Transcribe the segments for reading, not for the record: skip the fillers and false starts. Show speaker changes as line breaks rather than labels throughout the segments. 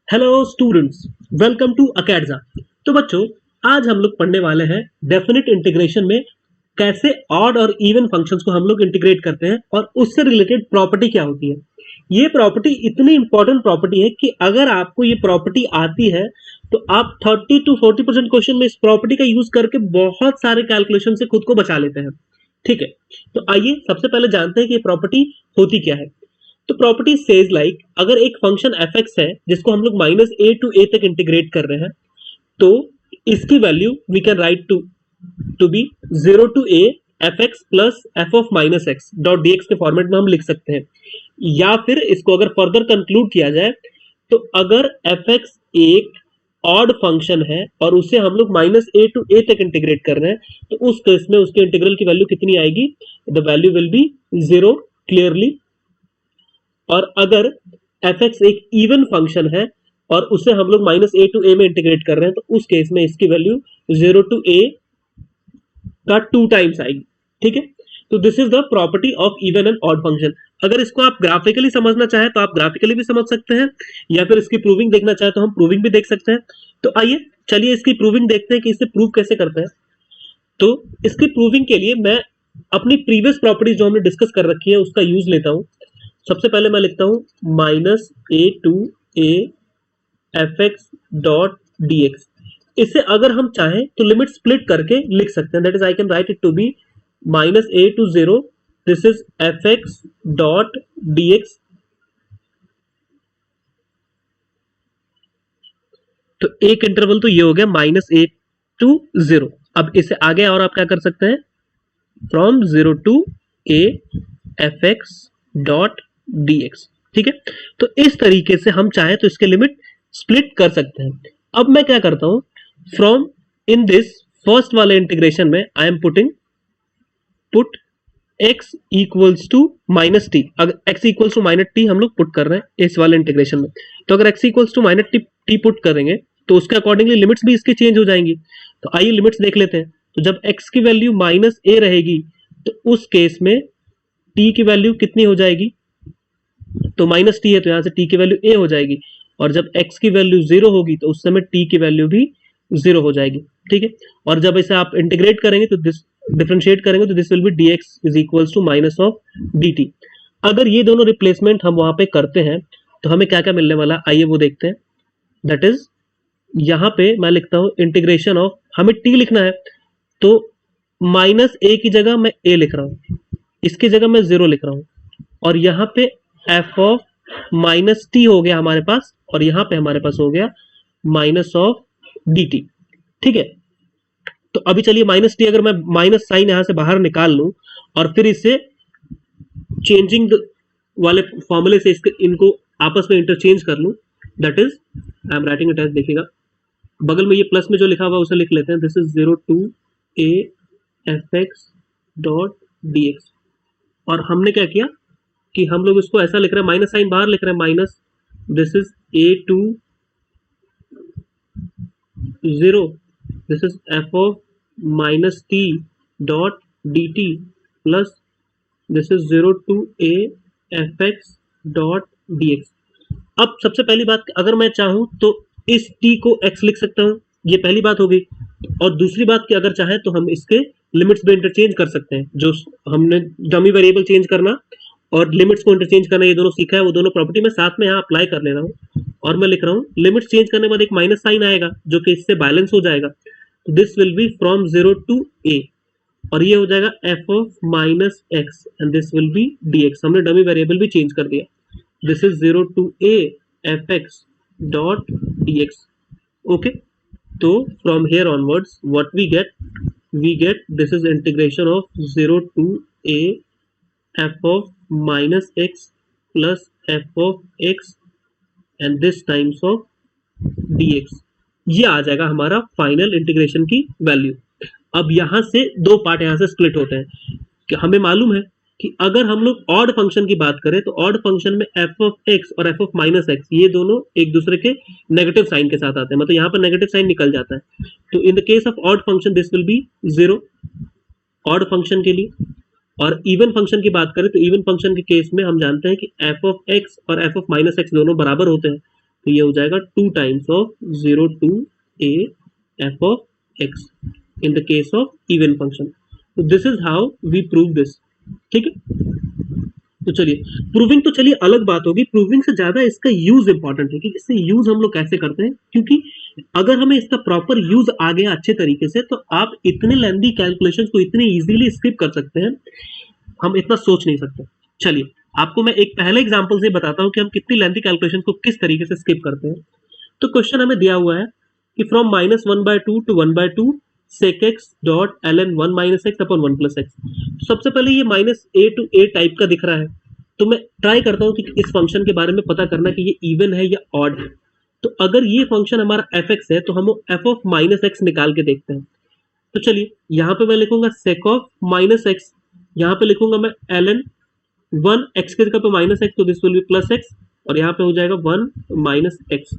Hello students, welcome to अकेडजा। तो बच्चों, आज हम लोग पढ़ने वाले हैं डेफिनेट इंटीग्रेशन में कैसे ऑड और इवन फंक्शंस को हम लोग इंटीग्रेट करते हैं और उससे रिलेटेड प्रॉपर्टी क्या होती है। ये प्रॉपर्टी इतनी इंपॉर्टेंट प्रॉपर्टी है कि अगर आपको ये प्रॉपर्टी आती है तो आप 30 to 40% क्वेश्चन में इस प्रॉपर्टी का यूज करके बहुत सारे कैलकुलेशन से खुद को बचा लेते हैं। ठीक है, तो आइए सबसे पहले जानते हैं कि ये प्रॉपर्टी होती क्या है। तो प्रॉपर्टी सेज लाइक, अगर एक फंक्शन एफ एक्स है जिसको हम लोग -a to a तक इंटीग्रेट कर रहे हैं, तो इसकी value we can write to be 0 to a F X plus F of minus X dot D X के फॉर्मेट में हम लिख सकते हैं। या फिर इसको अगर फर्दर कंक्लूड किया जाए तो अगर एफ एक्स एक ऑड फंक्शन है और उसे हम लोग -a to a तक इंटीग्रेट कर रहे हैं, तो उस केस में उसके इंटीग्रल की वैल्यू कितनी आएगी? The value will be 0 clearly. और अगर एफ एक्स एक इवन फंक्शन है और उसे हम लोग -a to a में इंटीग्रेट कर रहे हैं, तो उस केस में इसकी वैल्यू 0 to a का 2 टाइम्स आएगी। ठीक है, तो this is the property of even and odd function. अगर इसको आप ग्राफिकली समझना चाहें तो आप ग्राफिकली भी समझ सकते हैं, या फिर इसकी प्रूविंग देखना चाहें तो हम प्रूविंग भी देख सकते हैं। तो आइए चलिए इसकी प्रूविंग देखते हैं कि इसे प्रूव कैसे करते हैं। तो इसकी प्रूविंग के लिए मैं अपनी प्रीवियस प्रॉपर्टी जो हमने डिस्कस कर रखी है उसका यूज लेता हूं। सबसे पहले मैं लिखता हूं -a to a F x dot D x. इसे अगर हम चाहें तो लिमिट स्प्लिट करके लिख सकते हैं, that is I can write it to be -a to 0, this is F x dot D X. तो एक इंटरवल तो ये हो गया -a to 0। अब इसे आगे और आप क्या कर सकते हैं, from 0 to a F x dot D x. ठीक है, तो इस तरीके से हम चाहे तो इसके लिमिट स्प्लिट कर सकते हैं। अब मैं क्या करता हूं, फ्रॉम इन दिस फर्स्ट वाले इंटीग्रेशन में I am put x equals to minus T. अगर x equals to minus T हम लोग पुट कर रहे हैं इस वाले इंटीग्रेशन में, तो अगर x equals to minus T put करेंगे तो उसके अकॉर्डिंगली लिमिट्स भी इसके चेंज हो जाएंगी। तो आइए लिमिट्स देख लेते हैं। तो जब x की वैल्यू -a रहेगी तो उस केस में t की वैल्यू कितनी हो जाएगी? तो -t है तो यहां से t की वैल्यू a हो जाएगी। और जब x की वैल्यू 0 होगी तो उस समय t की वैल्यू भी 0 हो जाएगी। ठीक है, और जब इसे आप इंटीग्रेट करेंगे तो डिफरेंशिएट करेंगे तो this will be dx is equals to minus of dt। अगर ये दोनों रिप्लेसमेंट हम वहां पे करते हैं तो हमें क्या क्या मिलने वाला, आइए वो देखते हैं। दैट इज, यहां पे मैं लिखता हूं इंटीग्रेशन ऑफ, हमें t लिखना है तो -a की जगह मैं a लिख रहा हूं, इसकी जगह मैं 0 लिख रहा हूं, और यहाँ पे एफ ऑफ -t हो गया हमारे पास, और यहाँ पे हमारे पास हो गया माइनस ऑफ dt। ठीक है, तो अभी चलिए -t, अगर मैं माइनस साइन यहां से बाहर निकाल लूं और फिर इसे चेंजिंग वाले फॉर्मूले से इनको आपस में इंटरचेंज कर लूं, that is I am writing it as, देखिएगा बगल में ये प्लस में जो लिखा हुआ उसे लिख लेते हैं, this is 0 to a F x dot D x. और हमने क्या किया कि हम लोग इसको ऐसा लिख रहे हैं, माइनस साइन बाहर लिख रहे हैं, minus, this is a to 0, this is F of -t dot dt plus this is 0 to a F x dot D x. अब सबसे पहली बात, अगर मैं चाहूं तो इस t को x लिख सकता हूं, ये पहली बात हो गई। और दूसरी बात कि अगर चाहे तो हम इसके लिमिट्स भी इंटरचेंज कर सकते हैं। जो हमने डमी वेरिएबल चेंज करना और लिमिट्स को इंटरचेंज करना ये दोनों सीखा है, वो दोनों प्रॉपर्टी में साथ में यहाँ अप्लाई कर ले रहा हूँ। और मैं लिख रहा हूँ लिमिट्स चेंज करने के बाद एक माइनस साइन आएगा जो कि इससे बैलेंस हो जाएगा, तो this will be from 0 to a, और ये हो जाएगा f of minus x and this will be d x. हमने डमी वेरिएबल भी चेंज कर दिया, this is 0 to a F x dot D x. Okay, तो from here onwards what we get this is integration of 0 to a f of minus x plus F of x and this times of dx। ये आ जाएगा हमारा final integration की value. अब यहां से दो part यहां से स्प्लिट होते हैं कि हमें मालूम है कि अगर हम लोग ऑड फंक्शन की बात करें तो ऑड फंक्शन में एफ ऑफ एक्स और एफ ऑफ माइनस एक्स ये दोनों एक दूसरे के नेगेटिव साइन के साथ आते हैं, मतलब यहाँ पर नेगेटिव साइन निकल जाता है। तो in the case of odd function this will B 0 odd function के लिए। और इवन फंक्शन की बात करें तो इवन फंक्शन के केस में हम जानते हैं कि एफ ऑफ एक्स और एफ ऑफ माइनस एक्स दोनों बराबर होते हैं, तो ये हो जाएगा 2 times of 0 to a f of x in the case of even function. तो this is how we prove this. ठीक है, तो चलिए प्रूविंग तो चलिए अलग बात होगी, प्रूविंग से ज्यादा इसका यूज इंपॉर्टेंट है कि इससे यूज हम लोग कैसे करते हैं, क्योंकि अगर हमें इसका प्रॉपर यूज आ गया अच्छे तरीके से तो आप इतने लेंदी कैलकुलेशंस को इतने इजीली स्किप कर सकते हैं, हम इतना सोच नहीं सकते। चलिए आपको मैं एक पहले एग्जांपल से बताता हूं कि हम कितनी लेंदी कैलकुलेशन को किस तरीके से स्किप करते हैं। तो क्वेश्चन हमें दिया हुआ है कि from -1/2 to 1/2 sec x dot ln 1 - x upon 1 + x। सबसे पहले ये -a to a टाइप का दिख रहा है, तो मैं ट्राई करता हूँ कि इस फंक्शन के बारे में पता करना कि ये इवन है या ऑड है। तो अगर ये फंक्शन हमारा f(x) है तो हम f of -x निकाल के देखते हैं। तो चलिए यहाँ पे मैं लिखूंगा sec of -x, यहाँ पे लिखूंगा मैं ln 1 x की जगह पे -x, तो दिस विल बी +x, और यहाँ पे हो जाएगा 1 - x।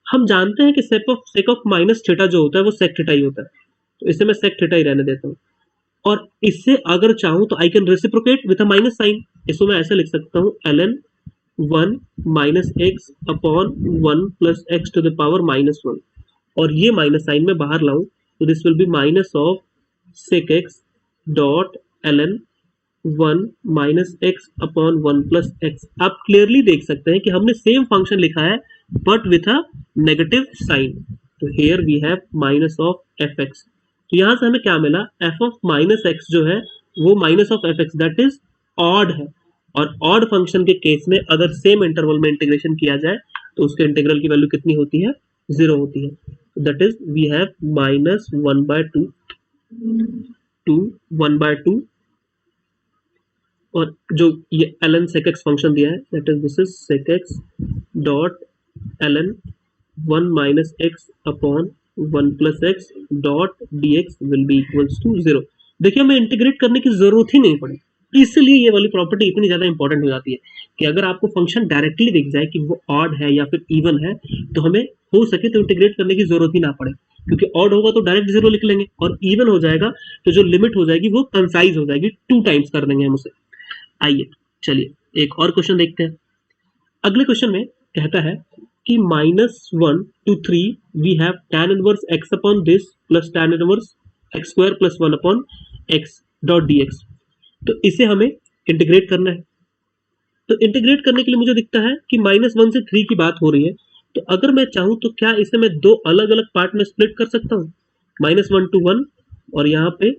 हम जानते हैं कि sec of माइनस थीटा जो होता है वो sec थीटा ही होता है, तो इसे मैं sec थीटा ही रहने देता हूँ। और इससे अगर चाहूं तो I can reciprocate with a minus sign, इसको मैं ऐसे लिख सकता हूँ ln 1 - x upon 1 + x to the power -1, और ये माइनस साइन में बाहर लाऊं तो this will be minus of sec x dot ln 1 - x upon 1 + x। आप क्लियरली देख सकते हैं कि हमने सेम फंक्शन लिखा है but with a negative sign. तो here we have minus of fx। तो यहां से हमें क्या मिला, f ऑफ -x जो है वो minus of fx, that is odd है। और ऑड फंक्शन के केस में अगर सेम इंटरवल में इंटीग्रेशन किया जाए तो उसके इंटीग्रल की वैल्यू कितनी होती है, 0 होती है। That is we have -1/2 to 1/2, और जो ये ln sec x फंक्शन दिया है that is this is sec x dot ln 1 - x upon 1 + x dot dx will be equals to 0। देखिए हमें इंटीग्रेट करने की जरूरत ही नहीं पड़ी, इसलिए ये वाली प्रॉपर्टी इतनी ज्यादा इंपॉर्टेंट हो जाती है कि अगर आपको फंक्शन डायरेक्टली दिख जाए कि वो ऑड है या फिर इवन है तो हमें हो सके तो इंटीग्रेट करने की जरूरत ही ना पड़े, क्योंकि ऑड होगा तो डायरेक्ट 0 लिख लेंगे और इवन हो जाएगा तो जो लिमिट हो जाएगी वो कंसाइज हो जाएगी, 2 टाइम्स कर देंगे हम उसे। आइए चलिए एक और क्वेश्चन देखते हैं। अगले क्वेश्चन में कहता है कि -1 to 3 we have tan inverse x upon this plus tan inverse x² + 1 upon x dot dx। तो इसे हमें इंटीग्रेट करना है। तो इंटीग्रेट करने के लिए मुझे दिखता है कि -1 से 3 की बात हो रही है, तो अगर मैं चाहूं तो क्या इसे मैं दो अलग अलग पार्ट में स्प्लिट कर सकता हूँ, -1 to 1, और यहाँ पे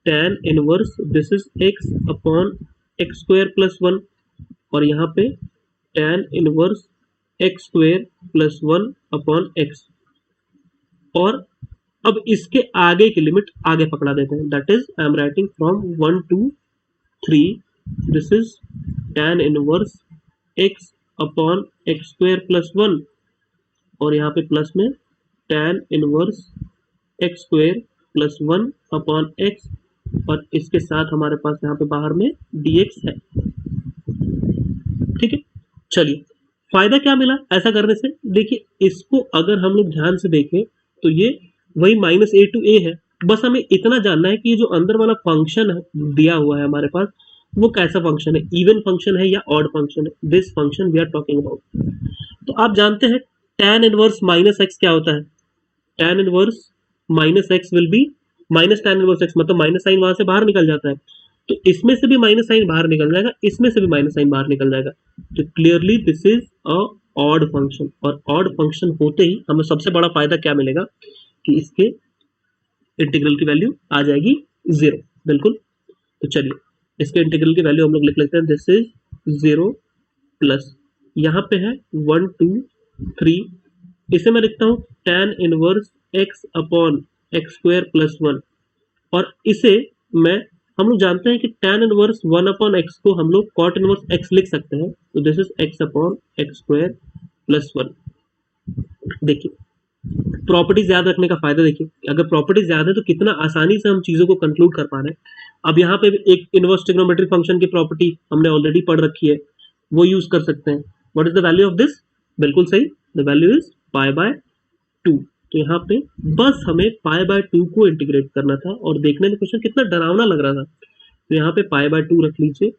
tan inverse this is x upon x² + 1, और यहाँ पे tan inverse x² + 1 upon x, और अब इसके आगे की लिमिट आगे पकड़ा देते हैं, that is I am writing from 1 to 3 this is tan inverse x upon x² + 1, और यहाँ पे प्लस में tan inverse x² + 1 upon x, और इसके साथ हमारे पास यहाँ पे बाहर में dx है। ठीक है, चलिए फायदा क्या मिला ऐसा करने से, देखिए इसको अगर हम लोग ध्यान से देखें तो ये वही -a to a है। बस हमें इतना जानना है कि ये जो अंदर वाला फंक्शन दिया हुआ है हमारे पास वो कैसा फंक्शन है, इवन फंक्शन है या ऑड फंक्शन है, this function we are talking about. तो आप जानते हैं tan इनवर्स -x क्या होता है, tan inverse -x will be minus tan inverse x, मतलब माइनस साइन वहां से बाहर निकल जाता है, तो इसमें से भी माइनस साइन बाहर निकल जाएगा, इसमें से भी माइनस साइन बाहर निकल जाएगा। तो clearly this is a odd function, और ऑड फंक्शन होते ही हमें सबसे बड़ा फायदा क्या मिलेगा कि इसके इंटीग्रल की वैल्यू आ जाएगी 0, बिल्कुल। तो चलिए इसके इंटीग्रल की वैल्यू हम लोग लिख लेते हैं, दिस इज 0 प्लस यहाँ पे है 1 2 3, इसे मैं लिखता हूँ tan inverse x upon x² + 1, और इसे मैं हम लोग जानते हैं कि tan इनवर्स 1 अपॉन x को हम लोग cot इनवर्स x लिख सकते हैं, तो this is x upon x² + 1। देखिए प्रॉपर्टीज याद रखने का फायदा, देखिए अगर प्रॉपर्टीज याद है तो कितना आसानी से हम चीजों को कंक्लूड कर पा रहे हैं। अब यहाँ पे एक इनवर्स ट्रिग्नोमेट्रिक फंक्शन की प्रॉपर्टी हमने ऑलरेडी पढ़ रखी है, वो यूज कर सकते हैं। What is the value of this, बिल्कुल सही, द वैल्यू इज π/2। तो यहाँ पे बस हमें π/2 को इंटीग्रेट करना था, और देखने में क्वेश्चन कितना डरावना लग रहा था, तो यहाँ पे π/2 रख लीजिए।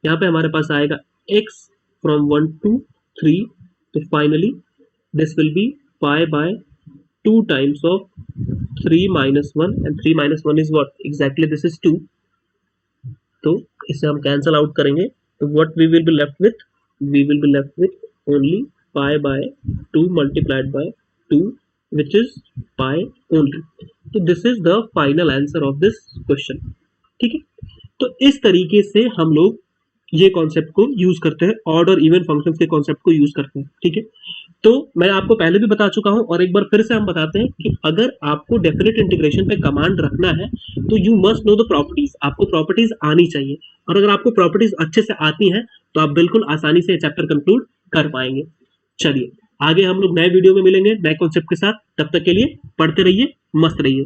यहाँ पे हमारे पास आएगा x फ्रॉम 1 to 3, तो finally this will be pi by 2 times of 3 minus 1 and 3 minus 1 is what? Exactly this is 2. तो इसे हम कैंसल आउट करेंगे तो what we will be left with? We will be left with only pi by 2 multiplied by 2 which is pi only. तो this is the final answer of this question. ठीक है, तो इस तरीके से हम लोग ये कॉन्सेप्ट को यूज करते हैं, ऑड और इवन फंक्शंस के कॉन्सेप्ट को यूज करते हैं। ठीक है, तो मैं आपको पहले भी बता चुका हूं और एक बार फिर से हम बताते हैं कि अगर आपको डेफिनेट इंटीग्रेशन पे कमांड रखना है तो you must know the properties, आपको प्रॉपर्टीज आनी चाहिए, और अगर आपको प्रॉपर्टीज अच्छे से आती हैं तो आप बिल्कुल आसानी से चैप्टर कंक्लूड कर पाएंगे। चलिए आगे हम लोग नए वीडियो में मिलेंगे नए कॉन्सेप्ट के साथ, तब तक के लिए पढ़ते रहिए, मस्त रहिए।